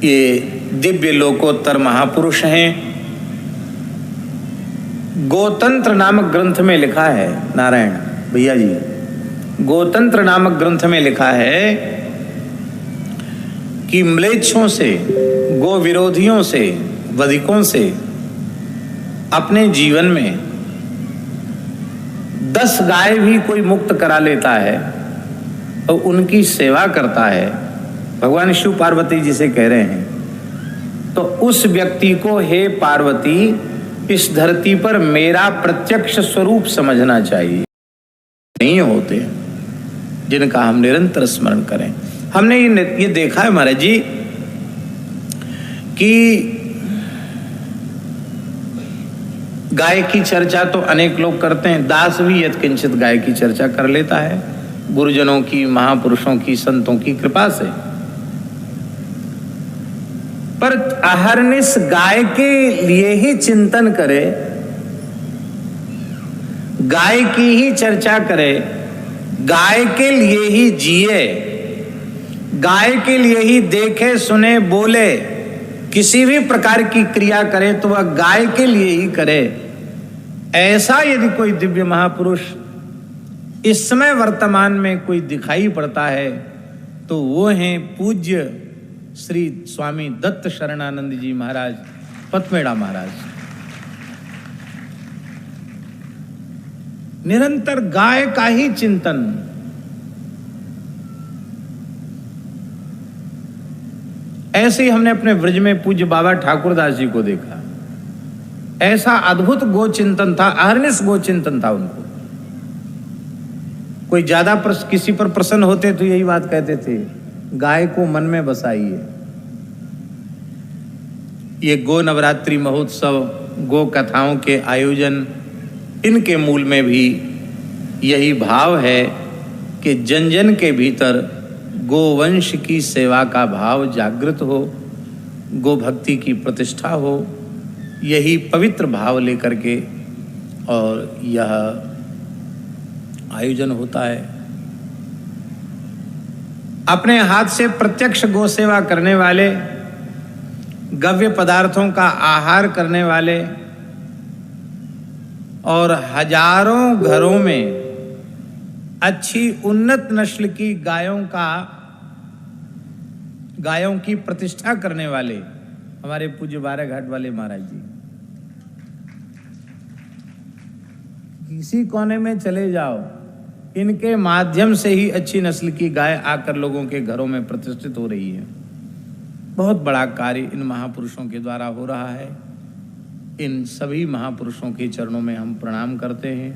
ये दिव्य लोकोत्तर महापुरुष हैं। गोतंत्र नामक ग्रंथ में लिखा है, नारायण भैया जी, गोतंत्र नामक ग्रंथ में लिखा है कि म्लेच्छों से, गो विरोधियों से, वधिकों से अपने जीवन में 10 गाय भी कोई मुक्त करा लेता है और उनकी सेवा करता है, भगवान शिव पार्वती जी से कह रहे हैं, तो उस व्यक्ति को हे पार्वती इस धरती पर मेरा प्रत्यक्ष स्वरूप समझना चाहिए। नहीं होते जिनका हम निरंतर स्मरण करें। हमने ये देखा है महाराज जी कि गाय की चर्चा तो अनेक लोग करते हैं, दास भी यत्किंचित गाय की चर्चा कर लेता है, गुरुजनों की, महापुरुषों की, संतों की कृपा से। पर अहरनिश गाय के लिए ही चिंतन करे, गाय की ही चर्चा करे, गाय के लिए ही जिए, गाय के लिए ही देखे, सुने, बोले, किसी भी प्रकार की क्रिया करे तो वह गाय के लिए ही करे। ऐसा यदि कोई दिव्य महापुरुष इस समय वर्तमान में कोई दिखाई पड़ता है तो वो हैं पूज्य श्री स्वामी दत्त शरणानंद जी महाराज, पथमेड़ा महाराज। निरंतर गाय का ही चिंतन। ऐसे ही हमने अपने ब्रज में पूज्य बाबा ठाकुरदास जी को देखा। ऐसा अद्भुत गो चिंतन था, अहर्निश गो चिंतन था उनको। कोई ज्यादा किसी पर प्रसन्न होते तो यही बात कहते थे, गाय को मन में बसाइए। ये गो नवरात्रि महोत्सव, गो कथाओं के आयोजन, इनके मूल में भी यही भाव है कि जन जन के भीतर गोवंश की सेवा का भाव जागृत हो, गो भक्ति की प्रतिष्ठा हो। यही पवित्र भाव लेकर के और यह आयोजन होता है। अपने हाथ से प्रत्यक्ष गो सेवा करने वाले, गव्य पदार्थों का आहार करने वाले और हजारों घरों में अच्छी उन्नत नस्ल की गायों की प्रतिष्ठा करने वाले हमारे पूज्य बारह घाट वाले महाराज जी। किसी कोने में चले जाओ, इनके माध्यम से ही अच्छी नस्ल की गाय आकर लोगों के घरों में प्रतिष्ठित हो रही है। बहुत बड़ा कार्य इन महापुरुषों के द्वारा हो रहा है। इन सभी महापुरुषों के चरणों में हम प्रणाम करते हैं।